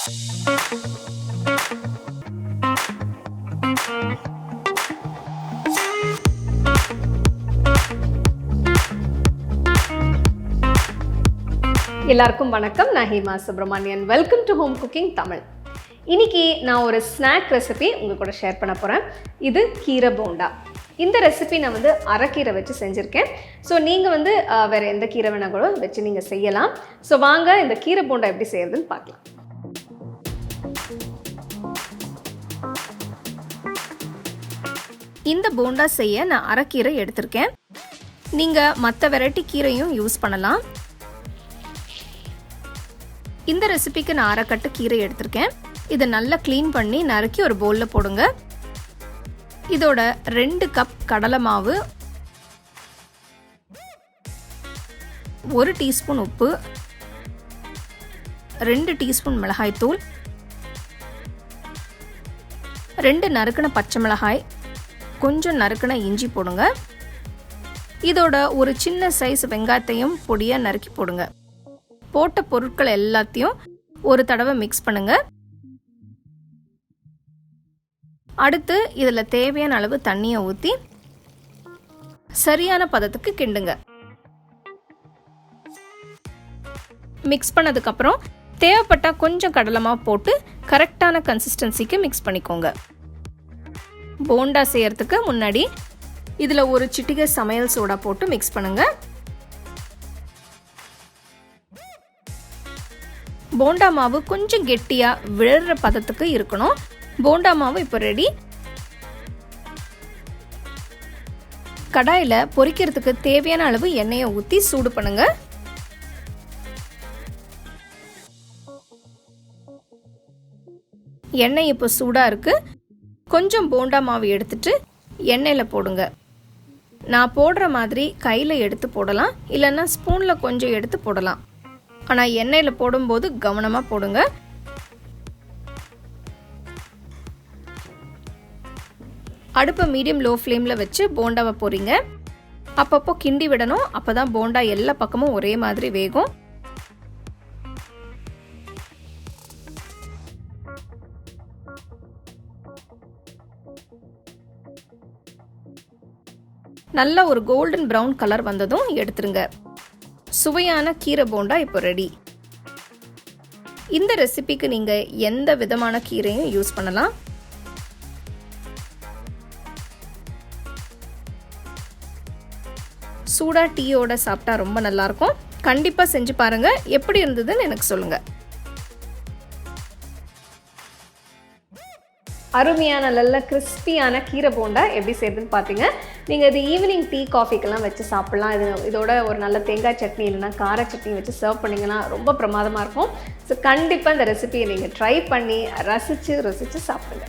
எல்லாருக்கும் வணக்கம். நான் Hema Subramanian. Welcome to home cooking Tamil. இன்னைக்கு நான் ஒரு ஸ்நாக் ரெசிபி உங்கள் கூட ஷேர் பண்ண போகிறேன். இது கீரை போண்டா. இந்த ரெசிபி நான் அரைக்கீரை வச்சு செஞ்சுருக்கேன். ஸோ நீங்கள் வேறு எந்த கீரை வேணால் கூட வச்சு நீங்கள் செய்யலாம். ஸோ வாங்க இந்த கீரை போண்டா எப்படி செய்யறதுன்னு பார்க்கலாம். இந்த போண்டா செய்ய நான் அரைக்கீரை எடுத்திருக்கேன். நீங்கள் மற்ற வெரைட்டி கீரையும் யூஸ் பண்ணலாம். இந்த ரெசிபிக்கு நான் அரைக்கட்டு கீரை எடுத்திருக்கேன். இதை நல்லா க்ளீன் பண்ணி நறுக்கி ஒரு பவுலில் போடுங்க. இதோட 2 கப் கடலை மாவு, 1 டீஸ்பூன் உப்பு, 2 டீஸ்பூன் மிளகாய்த்தூள், 2 நறுக்கின பச்சை மிளகாய், கொஞ்சம் நறுக்கின இஞ்சி போடுங்க. இதோட ஒரு சின்ன சைஸ் வெங்காயத்தையும் பொடியாக நறுக்கி போடுங்க. போட்ட பொருட்கள் எல்லாத்தையும் ஒரு தடவை மிக்ஸ் பண்ணுங்க. அடுத்து இதில் தேவையான அளவு தண்ணியை ஊற்றி சரியான பதத்துக்கு கிண்டுங்க. மிக்ஸ் பண்ணதுக்கப்புறம் தேவைப்பட்டால் கொஞ்சம் கடலை மாவு போட்டு கரெக்டான கன்சிஸ்டன்சிக்கு மிக்ஸ் பண்ணிக்கோங்க. போண்டா செய்யறதுக்கு முன்னாடி இதில் ஒரு சிட்டிகை சமையல் சோடா போட்டு மிக்ஸ் பண்ணுங்க. போண்டா மாவு கொஞ்சம் கெட்டியாக விழுற பதத்துக்கு இருக்கணும். போண்டா மாவு இப்போ ரெடி. கடாயில் பொரிக்கிறதுக்கு தேவையான அளவு எண்ணெயை ஊற்றி சூடு பண்ணுங்க. எண்ணெய் இப்போ சூடாக இருக்கு. கொஞ்சம் போண்டா மாவு எடுத்துட்டு எண்ணெயில் போடுங்க. நான் போடுற மாதிரி கையில் எடுத்து போடலாம், இல்லைன்னா ஸ்பூனில் கொஞ்சம் எடுத்து போடலாம். ஆனால் எண்ணெயில் போடும்போது கவனமாக போடுங்க. அடுப்பை மீடியம் லோ ஃப்ளேமில் வச்சு போண்டாவை போடுறீங்க. அப்பப்போ கிண்டி விடணும். அப்போ தான் போண்டா எல்லா பக்கமும் ஒரே மாதிரி வேகும். நல்ல ஒரு கோல்டன் ப்ரௌன் கலர் வந்ததும் எடுத்துருங்க. சுவையான கீரை போண்டா இப்போ ரெடி. இந்த ரெசிபிக்கு நீங்கள் எந்த விதமான கீரையும் யூஸ் பண்ணலாம். சூடா டீயோட சாப்பிட்டா ரொம்ப நல்லாயிருக்கும். கண்டிப்பாக செஞ்சு பாருங்கள். எப்படி இருந்ததுன்னு எனக்கு சொல்லுங்கள். அருமையான நல்ல கிறிஸ்பியான கீரை போண்டா எப்படி செய்யுதுன்னு பார்த்தீங்க. நீங்கள் இது ஈவினிங் டீ காஃபிக்கெல்லாம் வச்சு சாப்பிட்லாம். இதோட ஒரு நல்ல தேங்காய் சட்னி இல்லைன்னா கார சட்னி வச்சு சர்வ் பண்ணிங்கன்னா ரொம்ப பிரமாதமாக இருக்கும். ஸோ கண்டிப்பாக இந்த ரெசிபியை நீங்கள் ட்ரை பண்ணி ரசித்து சாப்பிடுங்க.